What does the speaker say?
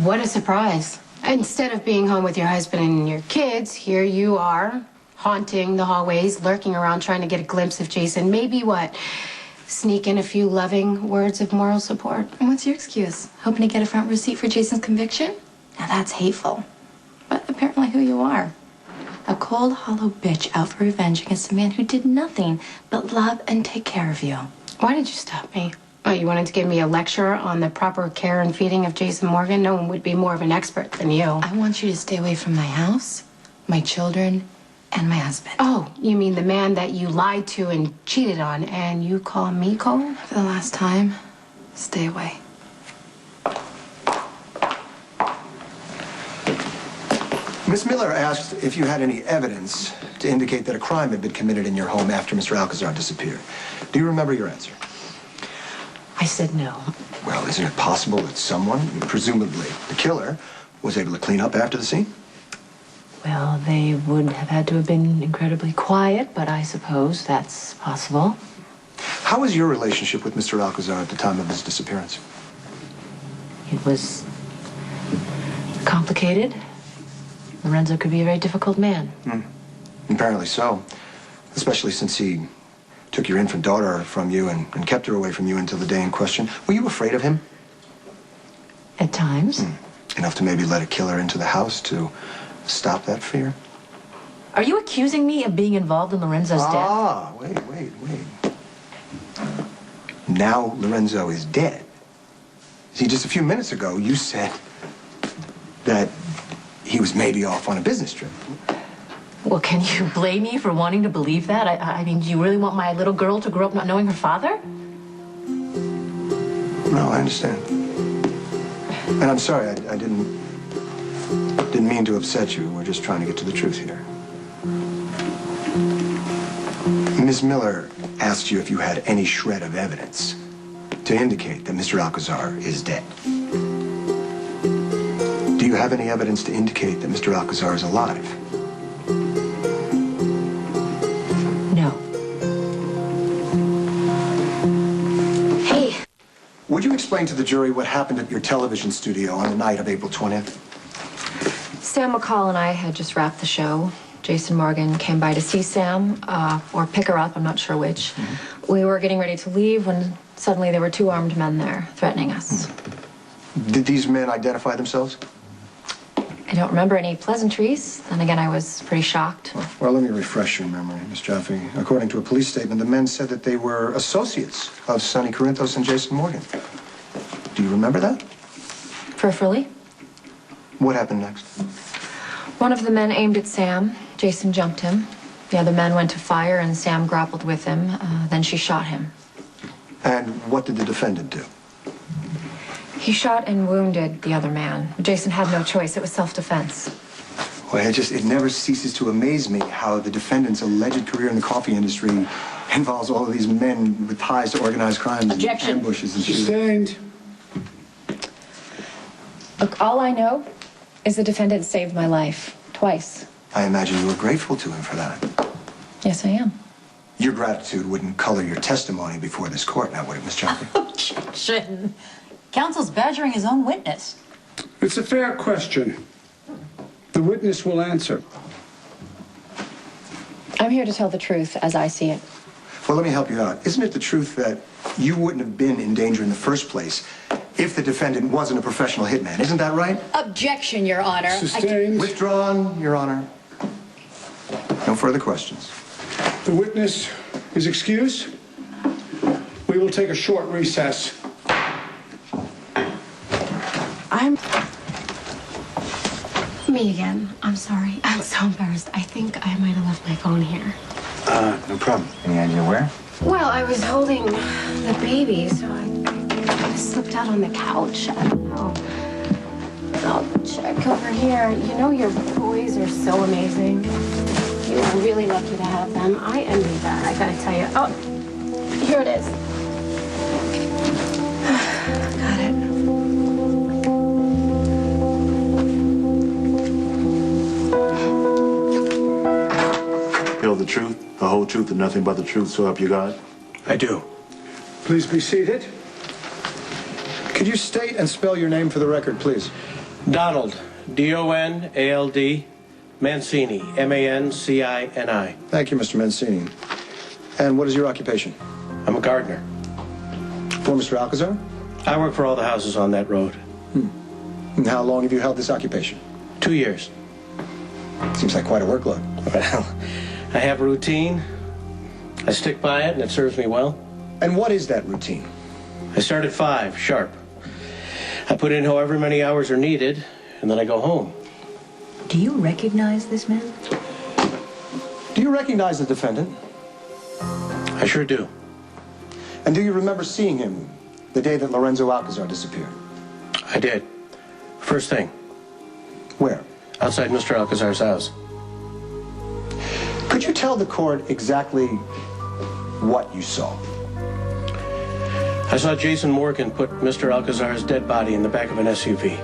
What a surprise. Instead of being home with your husband and your kids, here you are, haunting the hallways, lurking around trying to get a glimpse of Jason. Maybe what? Sneak in a few loving words of moral support? And what's your excuse? Hoping to get a front row seat for Jason's conviction? Now that's hateful. But apparently who you are. A cold, hollow bitch out for revenge against a man who did nothing but love and take care of you. Why did you stop me? Oh, you wanted to give me a lecture on the proper care and feeding of Jason Morgan? No one would be more of an expert than you. I want you to stay away from my house, my children, and my husband. Oh, you mean the man that you lied to and cheated on, and you call me cold? For the last time, stay away. Miss Miller asked if you had any evidence to indicate that a crime had been committed in your home after Mr. Alcazar disappeared. Do you remember your answer? I said no. Well, isn't it possible that someone, presumably the killer, was able to clean up after the scene? Well, they would have had to have been incredibly quiet, but I suppose that's possible. How was your relationship with Mr. Alcazar at the time of his disappearance? It was complicated. Lorenzo could be a very difficult man. Apparently so. Especially since he took your infant daughter from you and kept her away from you until the day in question. Were you afraid of him? At times. Enough to maybe let a killer into the house to stop that fear? Are you accusing me of being involved in Lorenzo's death? Ah, wait. Now Lorenzo is dead. See, just a few minutes ago, you said that he was maybe off on a business trip. Well, can you blame me for wanting to believe that? I mean, do you really want my little girl to grow up not knowing her father? No, I understand. And I'm sorry, I didn't mean to upset you. We're just trying to get to the truth here. Ms. Miller asked you if you had any shred of evidence to indicate that Mr. Alcazar is dead. Do you have any evidence to indicate that Mr. Alcazar is alive? No. Hey. Would you explain to the jury what happened at your television studio on the night of April 20th? Sam McCall and I had just wrapped the show. Jason Morgan came by to see Sam, or pick her up, I'm not sure which. We were getting ready to leave when suddenly there were two armed men there threatening us. Did these men identify themselves? I don't remember any pleasantries. Then again, I was pretty shocked. Well, let me refresh your memory, Miss Jaffe. According to a police statement, the men said that they were associates of Sonny Corinthos and Jason Morgan. Do you remember that? Peripherally. What happened next? One of the men aimed at Sam. Jason jumped him. The other men went to fire, and Sam grappled with him. Then she shot him. And what did the defendant do? He shot and wounded the other man. Jason had no choice. It was self-defense. Well, it never ceases to amaze me how the defendant's alleged career in the coffee industry involves all of these men with ties to organized crimes and ambushes and shit. Sustained. Look, all I know is the defendant saved my life. Twice. I imagine you were grateful to him for that. Yes, I am. Your gratitude wouldn't color your testimony before this court, now would it, Miss Jaffe? Objection. Counsel's badgering his own witness. It's a fair question. The witness will answer. I'm here to tell the truth as I see it. Well, let me help you out. Isn't it the truth that you wouldn't have been in danger in the first place if the defendant wasn't a professional hitman? Isn't that right? Objection, Your Honor. Sustained. Withdrawn, Your Honor. No further questions. The witness is excused. We will take a short recess. Me again. I'm sorry. I'm so embarrassed. I think I might have left my phone here. No problem. Any idea where? Well, I was holding the baby, so I slipped out on the couch. I don't know. I'll check over here. You know, your boys are so amazing. You are really lucky to have them. I envy that, I gotta tell you. Oh, here it is. Got it. Tell the truth, the whole truth, and nothing but the truth, so help you God? I do. Please be seated. Could you state and spell your name for the record, please? Donald, D-O-N-A-L-D, Mancini, M-A-N-C-I-N-I. Thank you, Mr. Mancini. And what is your occupation? I'm a gardener. For Mr. Alcazar? I work for all the houses on that road. And how long have you held this occupation? 2 years. Seems like quite a workload. Well, I have a routine. I stick by it, and it serves me well. And what is that routine? I start at 5, sharp. I put in however many hours are needed, and then I go home. Do you recognize this man? Do you recognize the defendant? I sure do. And do you remember seeing him the day that Lorenzo Alcazar disappeared? I did. First thing, Where? outside Mr. Alcazar's house. Could you tell the court exactly what you saw? I saw Jason Morgan put Mr. Alcazar's dead body in the back of an SUV.